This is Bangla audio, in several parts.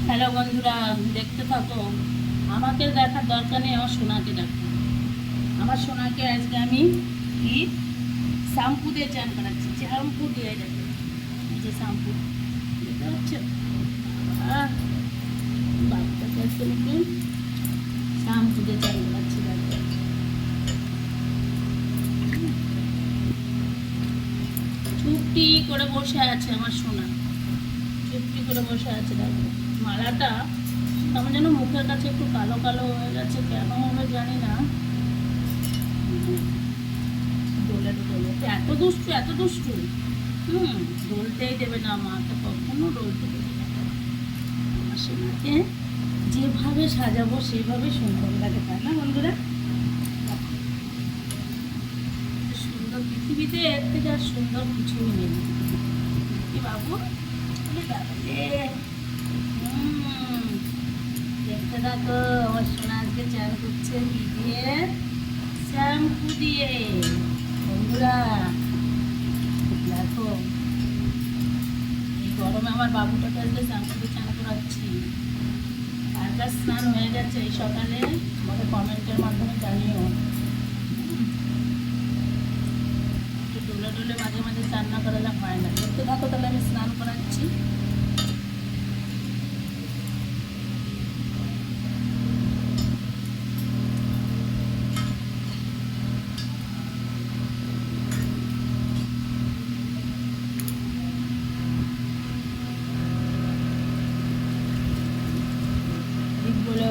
হ্যালো বন্ধুরা, দেখতে থাকো। আমাকে দেখার দরকার নেই, আমার সোনাকে দেখো। আমার সোনাকে আজকে আমি কি শ্যাম্পু দিয়ে চান করাচ্ছি। শ্যাম্পু দিয়ে দেখো, এই যে শ্যাম্পু দেখতে পাচ্ছ। বাচ্চাকে আজকে নতুন শ্যাম্পু দিয়ে চান করাচ্ছি। দেখো চুপটি করে বসে আছে আমার সোনা, চুপটি করে বসে আছে। দেখো মালাটা আমার যেন মুখের কাছে একটু কালো কালো হয়ে গেছে, কেন হবে জানি না। দোলে দোলে এত দুষ্টু, এত দুষ্টু। দোলতেই দেবে না, মাকে কখনো দোলতে দেবে না। আমার সোনাকে যেভাবে সাজাবো সেভাবে সুন্দর লাগে, তাই না বন্ধুরা? সুন্দর পৃথিবীতে এর থেকে আর সুন্দর কিছুই নেই। কি বাবু, দেখতে থাকো। আমার সোনা আজকে চান করছে কি দিয়ে? শ্যাম্পু দিয়ে। বন্ধুরা দেখো, এই গরমে আমার বাবুটাকে আজকে শ্যাম্পু দিয়ে চান করাচ্ছি। আর তার স্নান হয়ে গেছে এই সকালে, আমাকে কমেন্টের মাধ্যমে জানিও। একটু ডোলে ডোলে মাঝে মাঝে চান না করালে হয় না। দেখতে থাকো, তাহলে আমি স্নান করাচ্ছি।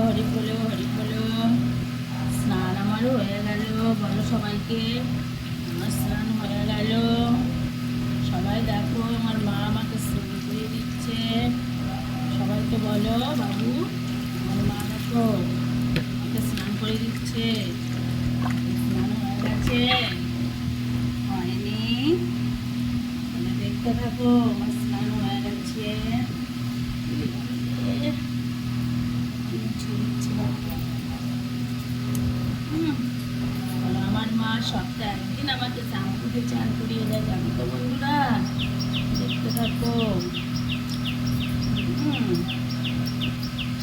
হরি বলো, হরি বলো। স্নান আমারও হয়ে গেল, বলো সবাইকে। আমার স্নান হয়ে গেল। সবাই দেখো, আমার মা আমাকে স্নান করে দিচ্ছে। সবাইকে বলো বাবু, আমার মা দেখো আমাকে স্নান করে দিচ্ছে। স্নান হয়ে গেছে, হয়নি? তাহলে দেখতে থাকো, আমার স্নান হয়ে গেছে। আমার মা সপ্তাহে একদিন আমাকে শ্যাম্পু দিয়ে চান করিয়ে দেয়, জানো তো বন্ধুরা? দেখতে থাকো।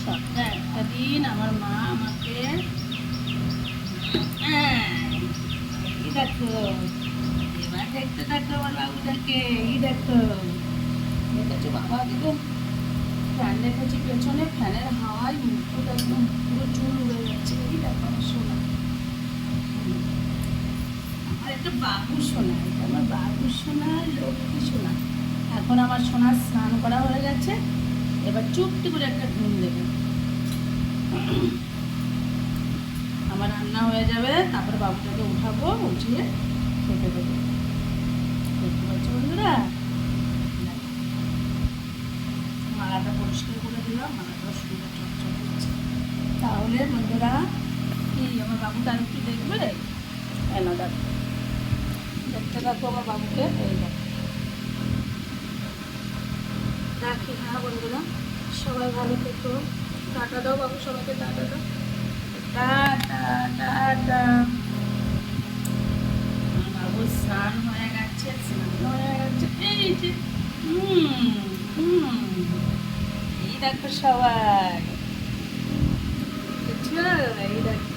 সপ্তাহে একটা দিন আমার মা আমাকে এই দেখো, এবার দেখতে থাকো আমার বাবুটাকে। এই দেখো, দেখেছো বাবা? দেখো ফ্যান রেখেছি পেছনে, ফ্যানের হাওয়ায় মুখটা একদম পুরো চুল উড়ে যাচ্ছে। এই দেখো আমার সোনা, আমার একটা বাবু সোনা, এটা আমার বাবু সোনা, লক্ষ্মী সোনা। এখন আমার সোনার স্নান করা হয়ে গেছে, এবার চুপটি করে একটা ঘুম দেবে। আমার রান্না হয়ে যাবে, তারপরে বাবুটাকে উঠাবো, উঠিয়ে খেতে দেবো। দেখতে পাচ্ছ বন্ধুরা? মালাটা পরিষ্কার করে দিলাম, মালাটা সুন্দর চকচক করছে। তাহলে বন্ধুরা কি আমার বাবুটা আর একটু দেখবে? এনো দেখো, দেখতে থাকো আমার বাবুকে। এই দেখো, রাখি। হ্যাঁ বন্ধুরা, সবাই ভালো থেকো। টাটা দাও বাবু, সবাইকে টাটা দাও। Tata tata. আমার বাবু স্নান হয়ে গেছে, স্নান হয়ে গেছে। এই যে এই দেখো সবাই, এই দেখো।